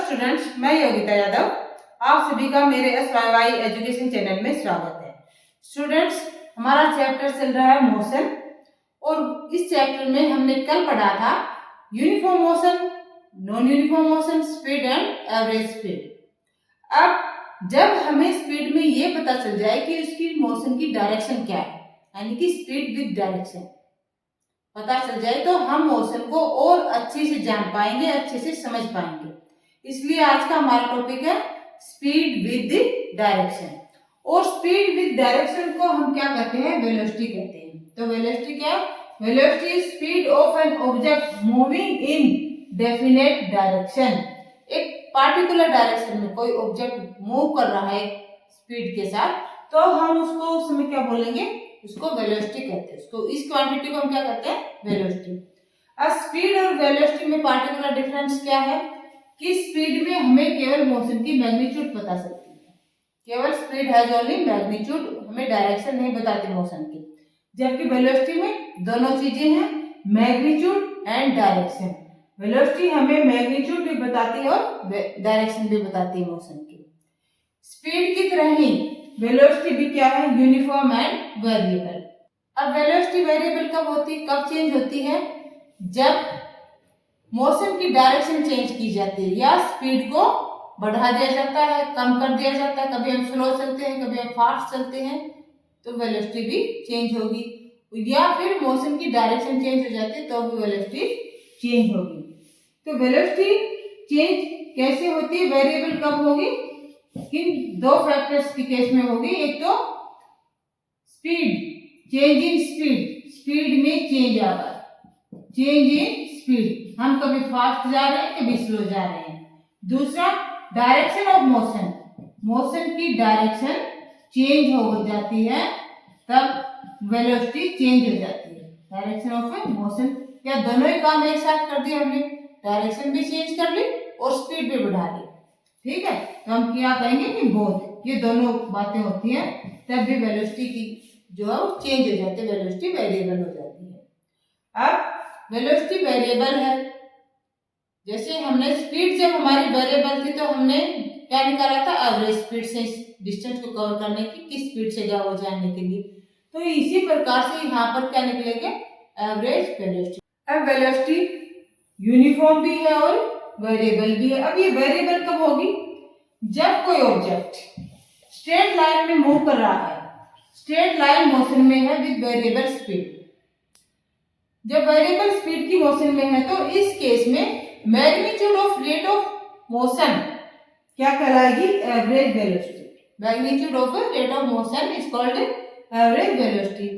Students, मैं योगिता यादव। आप सभी का मेरे SYY एजुकेशन चैनल में स्वागत है। स्टूडेंट्स, हमारा चैप्टर चल रहा है मोशन और इस चैप्टर में हमने कल पढ़ा था uniform motion, non uniform motion, speed and average speed. अब जब हमें स्पीड में ये पता चल जाए कि उसकी मोशन की डायरेक्शन क्या है, यानी कि स्पीड विद डायरेक्शन पता चल जाए, तो हम मोशन को और अच्छे से जान पाएंगे, अच्छे से समझ पाएंगे। इसलिए आज का हमारा टॉपिक है स्पीड विद डायरेक्शन। और स्पीड विद डायरेक्शन को हम क्या कहते हैं? वेलोसिटी कहते हैं। तो वेलोसिटी क्या है? Velocity is speed of an object moving in definite direction. एक पार्टिकुलर डायरेक्शन में कोई ऑब्जेक्ट मूव कर रहा है स्पीड के साथ, तो हम उसको उस समय क्या बोलेंगे? उसको वेलोसिटी कहते हैं। उसको, इस क्वांटिटी को हम क्या कहते हैं? वेलोसिटी। अब स्पीड और वेलोसिटी में पार्टिकुलर डिफरेंस क्या है कि स्पीड में हमें केवल मोशन की मैग्नीट्यूड पता चलती है, केवल स्पीड हैज ओनली मैग्नीट्यूड, हमें डायरेक्शन नहीं बताती मोशन की। जबकि वेलोसिटी में दोनों चीजें हैं, मैग्नीट्यूड एंड डायरेक्शन। वेलोसिटी हमें मैग्नीट्यूड भी बताती है और डायरेक्शन भी बताती है मोशन की। स्पीड की तरह ही वेलोसिटी भी क्या है? Uniform and variable. अब वेलोसिटी वेरिएबल कब होती है, कब चेंज होती है? जब मोशन की डायरेक्शन चेंज की जाती है या स्पीड को बढ़ा दिया जाता है, कम कर दिया जाता है। कभी हम स्लो चलते हैं, कभी हम फास्ट चलते हैं, तो वेलोसिटी भी चेंज होगी। या फिर मोशन की डायरेक्शन चेंज हो जाती है तो भी वेलोसिटी चेंज होगी। तो वेलोसिटी चेंज कैसे होती है? वेरिएबल कब होगी? किन दो फैक्टर्स के केस में होगी? एक तो speed, change in speed, speed में चेंज आ रहा है, चेंज इन स्पीड, हम कभी फास्ट जा रहे हैं, कभी स्लो जा रहे हैं। दूसरा डायरेक्शन ऑफ मोशन, मोशन की डायरेक्शन चेंज हो जाती है, तब वेलोसिटी चेंज हो जाती है। डायरेक्शन ऑफ मोशन, क्या दोनों ही काम एक साथ कर दिया हमने? डायरेक्शन भी चेंज कर ली और स्पीड भी बढ़ा ली। ठीक है, तो हम क्या कहेंगे कि बोथ, ये दोनों बातें होती हैं, तब भी वेलोसिटी की जो है वो चेंज हो जाती है, वेलोसिटी वेरिएबल हो जाती है। अब वेलोसिटी वेरिएबल है, जैसे हमने स्पीड जब हमारी वेरिएबल थी तो हमने क्या निकाला था? एवरेज स्पीड से डिस्टेंस को कवर करने की, किस स्पीड से गया वो जानने के लिए। तो इसी प्रकार से यहाँ पर क्या निकलेगा? Average velocity. अब वेलोसिटी यूनिफॉर्म भी है और वेरिएबल भी है। अब ये वेरिएबल कब होगी? जब कोई ऑब्जेक्ट स्ट्रेट लाइन में मूव कर रहा है, स्ट्रेट लाइन मोशन में है विद वेरिएबल स्पीड। जब वेरिएबल स्पीड की मोशन में है तो इस केस में magnitude of rate of motion क्या कहलाएगी? Average velocity. Magnitude of rate of motion is called average velocity.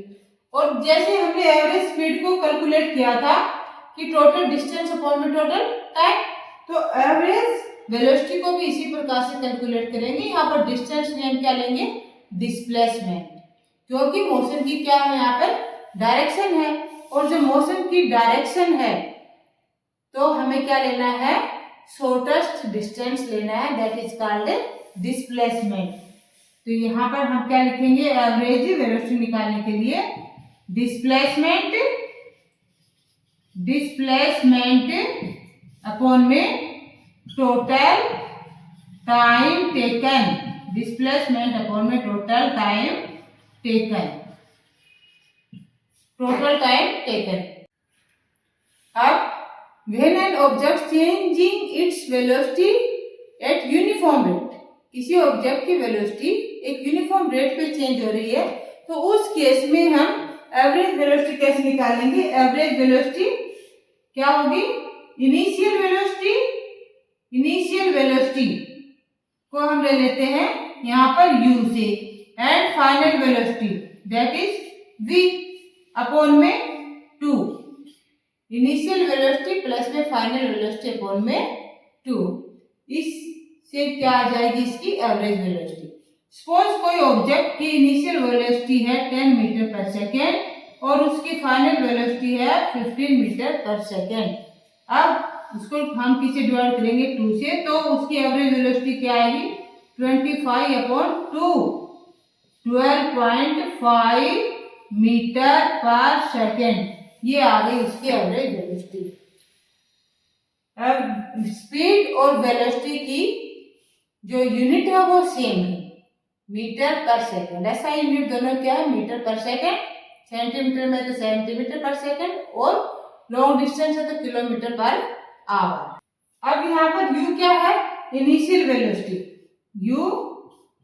और जैसे हमने एवरेज स्पीड को कैलकुलेट किया था कि टोटल डिस्टेंस अपॉन में टोटल टाइम, तो एवरेज वेलोसिटी को भी इसी प्रकार से कैलकुलेट करेंगे। यहाँ पर डिस्टेंस में हम क्या लेंगे? डिस्प्लेसमेंट, क्योंकि मोशन की क्या है यहाँ पर? डायरेक्शन है, और जो मोशन की डायरेक्शन है तो हमें क्या लेना है? शॉर्टेस्ट डिस्टेंस लेना है, दैट इज कॉल्ड डिस्प्लेसमेंट। तो यहाँ पर हम क्या लिखेंगे? एवरेज वेलोसिटी निकालने के लिए डिस्प्लेसमेंट, डिस्प्लेसमेंट अपॉन में total time taken, displacement upon में total time taken, total time taken. अब when an object changing its velocity at uniform rate, किसी ऑब्जेक्ट की वेलोसिटी एक यूनिफॉर्म रेट पे चेंज हो रही है, तो उस केस में हम एवरेज वेलोसिटी कैसे निकालेंगे? एवरेज वेलोसिटी क्या होगी? इनिशियल वेलोसिटी, इनिशियल वेलोसिटी को हम ले लेते हैं यहाँ पर u से, and final velocity that is v upon में 2। इनिशियल वेलोसिटी प्लस में फाइनल वेलोसिटी अपॉन में 2, इससे क्या आ जाएगी? इसकी एवरेज वेलोसिटी। सपोज कोई ऑब्जेक्ट की इनिशियल वेलोसिटी है 10 मीटर पर सेकेंड और उसकी फाइनल वेलोसिटी है 15 मीटर पर सेकेंड। अब उसको हम किससे डिवाइड करेंगे? 2 से, तो उसकी एवरेज वेलोसिटी क्या आएगी? 25 अपॉन 2, 12.5 मीटर पर सेकेंड। ये आ गई उसकी एवरेज वेलोसिटी। अब स्पीड और वेलोसिटी की जो यूनिट है वो सेम है, मीटर पर सेकंड। ऐसा यूनिट दोनों क्या है, मीटर पर सेकंड, सेंटीमीटर में तो सेंटीमीटर पर सेकंड और लॉन्ग डिस्टेंस है तो किलोमीटर पर आवर। अब यहाँ पर u क्या है, इनिशियल वेलोसिटी। u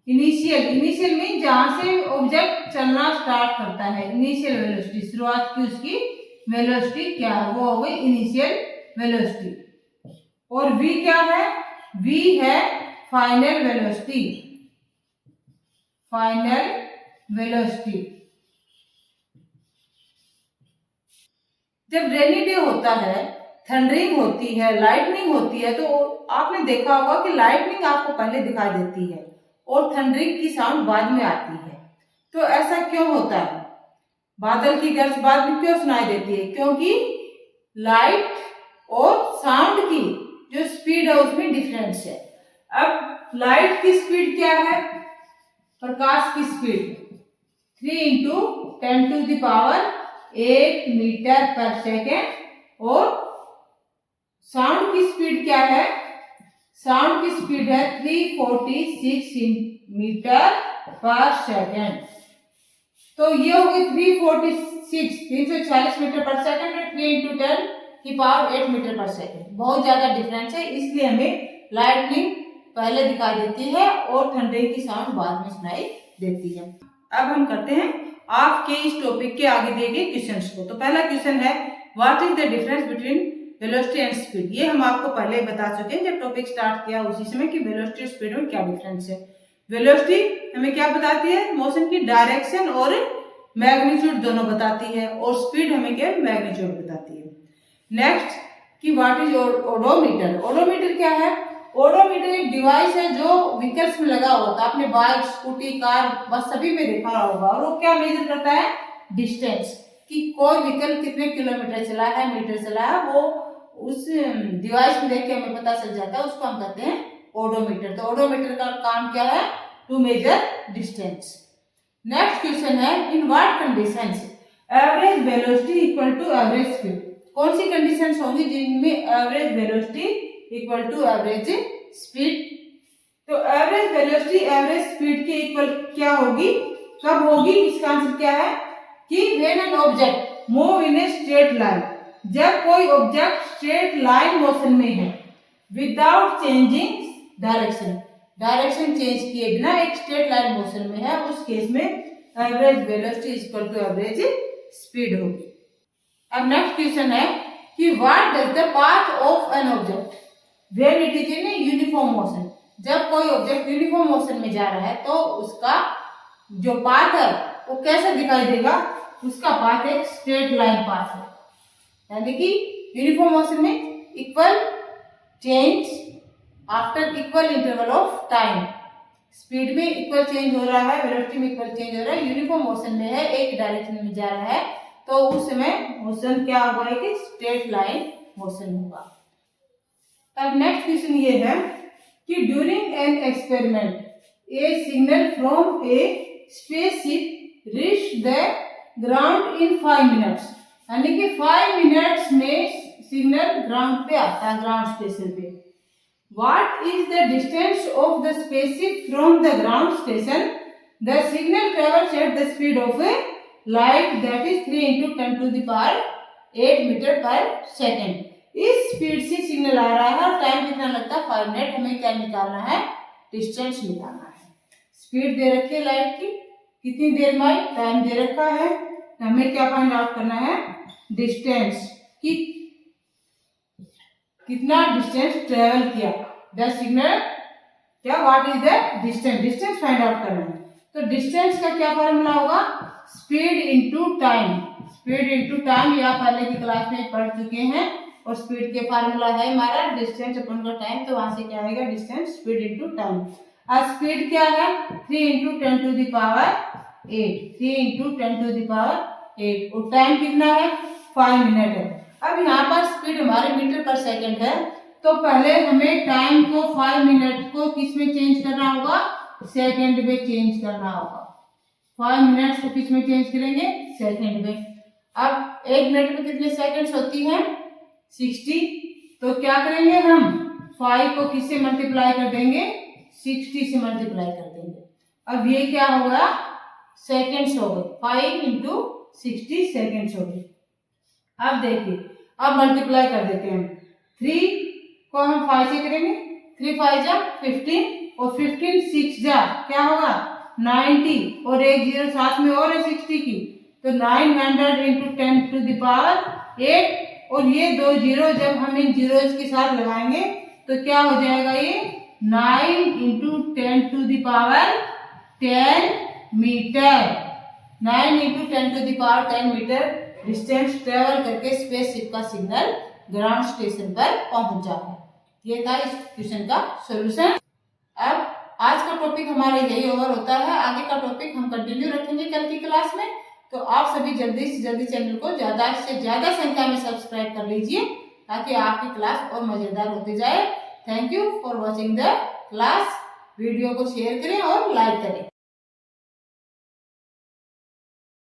इनिशियल में जहां से ऑब्जेक्ट चलना स्टार्ट करता है, इनिशियल वेलोसिटी, शुरुआत की उसकी वेलोसिटी क्या है, वो हो गई इनिशियल वेलोसिटी। और v क्या है, v है फाइनल वेलोसिटी, फाइनल वेलोसिटी। जब रेनी डे होता है, थंडरिंग होती है, लाइटनिंग होती है, तो आपने देखा होगा कि लाइटनिंग आपको पहले दिखाई देती है और थंडरिंग की साउंड बाद में आती है। तो ऐसा क्यों होता है, बादल की गरज बाद में क्यों सुनाई देती है, क्योंकि लाइट और साउंड की जो स्पीड है उसमें डिफरेंस है। अब लाइट की स्पीड क्या है, प्रकाश की स्पीड 3 × 10⁸ मीटर पर सेकेंड। और साउंड की स्पीड क्या है, साउंड की स्पीड है 346 मीटर पर सेकेंड। तो ये हो गई 346 मीटर पर सेकेंड और 3 × 10⁸ मीटर पर सेकेंड। बहुत ज्यादा डिफरेंस है, इसलिए हमें लाइटनिंग पहले दिखाई देती है और थंडरिंग की साउंड बाद में सुनाई देती है। अब हम करते हैं आपके इस टॉपिक के आगे दिए गए क्वेश्चंस को। तो पहला क्वेश्चन है, what is the difference between velocity and speed. ये हम आपको पहले बता चुके हैं जब टॉपिक स्टार्ट किया उसी समय कि वेलोसिटी और स्पीड में क्या डिफरेंस है। वेलोसिटी हमें क्या बताती है, मोशन की डायरेक्शन और मैग्नीट्यूड दोनों बताती है, और स्पीड हमें क्या मैग्नीट्यूड बताती है। नेक्स्ट कि व्हाट इज ओडोमीटर। ओडोमीटर क्या है, ओडोमीटर एक डिवाइस है जो व्हीकल्स में लगा होता है, आपने बाइक, स्कूटी, कार, बस सभी में देखा होगा। और वो क्या मेजर करता है, डिस्टेंस, कि कोई व्हीकल कितने किलोमीटर चला है, मीटर चला है, वो उस डिवाइस में देख के हमें पता चल जाता है, उसको हम कहते हैं ओडोमीटर। तो ओडोमीटर का काम क्या है, to measure distance. Next question है, in what conditions average velocity equal to average speed. कौन सी कंडीशंस होंगी जिनमें average velocity equal to average speed. तो एवरेज वेलोसिटी एवरेज स्पीड के इक्वल क्या होगी, कब होगी, इसका आंसर क्या है कि when an object move in a straight line, जब कोई ऑब्जेक्ट स्ट्रेट लाइन मोशन में है, without changing direction, direction change किए बिना एक स्ट्रेट लाइन मोशन में है, उस केस में average velocity equal to average speed होगी। अब नेक्स्ट क्वेश्चन है कि what does the path of an object when it is in uniform motion. जब कोई ऑब्जेक्ट यूनिफॉर्म मोशन में जा रहा है तो उसका जो पाथ है वो कैसा दिखाई देगा, उसका पाथ एक स्ट्रेट लाइन पाथ है, यानी कि यूनिफॉर्म मोशन में equal change after equal interval of time. Speed में इक्वल चेंज हो रहा है, वेलोसिटी में इक्वल चेंज हो रहा है, यूनिफॉर्म मोशन में है, एक डायरेक्शन में जा रहा है, तो उस समय मोशन क्या होगा कि स्ट्रेट लाइन मोशन होगा। अब नेक्स्ट क्वेश्चन ये है कि during an experiment A signal from A spaceship reach the ground in 5 minutes, यानी कि 5 मिनट्स में सिग्नल ग्राउंड पे आता है, ग्राउंड स्टेशन पे। What is the distance of the spaceship from the ground station? The signal travels at the speed of a light, that is 3 × 10⁸ metre पर second. इस speed से सिग्नल आ रहा है और टाइम कितना लगता है, 5 मिनट। हमें क्या निकालना है, डिस्टेंस निकालना है। स्पीड दे रखी है लाइट की, कितनी देर में टाइम दे रखा है, हमें क्या फाइंड आउट करना है, डिस्टेंस की कितना डिस्टेंस ट्रेवल किया, द सिग्नल क्या, what is the distance, distance find out करना है। तो डिस्टेंस का क्या फॉर्मूला होगा, speed into time. Speed into time या पहले की क्लास में पढ़ चुके हैं, और स्पीड के फार्मूला है हमारा डिस्टेंस अपन का टाइम, तो वहां से क्या आएगा, डिस्टेंस स्पीड इनटू टाइम। अब स्पीड क्या है, 3 × 10⁸, 3 × 10⁸, और टाइम कितना है, 5 मिनट है। अब यहाँ पर स्पीड हमारे मीटर पर सेकंड है, तो पहले हमें टाइम को 5 मिनट को किस में चेंज करना होगा, सेकंड में चेंज करना होगा। 5 मिनट्स को किस में चेंज करेंगे, सेकंड में। अब 1 मिनट में कितने सेकंड्स होती हैं, 60, तो क्या करेंगे हम 5 को किससे मल्टीप्लाई कर देंगे 60 से मल्टीप्लाई कर देंगे। अब ये क्या होगा सेकेंड्स हो गए 5 इंटू 60 सेकेंड्स हो गए। अब देखिए अब मल्टीप्लाई कर देते हैं हम 3 को हम 5 से करेंगे 3 5 जा 15 और 15 6 जा क्या होगा 90 और एक जीरो साथ में और है 60 की तो 900 इंटू 10 टू द पावर 8 और ये दो जीरो जब हम इन जीरोस के साथ लगाएंगे तो क्या हो जाएगा ये 9 into 10 to the power 10 metre 9 into 10 to the power 10 metre distance travel करके स्पेसशिप का सिग्नल ग्राउंड स्टेशन पर पहुंचा है। ये था इस क्वेश्चन का सॉल्यूशन। अब आज का टॉपिक हमारा यही ओवर होता है, आगे का टॉपिक हम कंटिन्यू रखेंगे कल की क्लास में। तो आप सभी जल्दी से जल्दी चैनल को ज्यादा से ज्यादा संख्या में सब्सक्राइब कर लीजिए ताकि आपकी क्लास और मजेदार होती जाए। Thank you for watching the class. Video को शेयर करें और लाइक करें।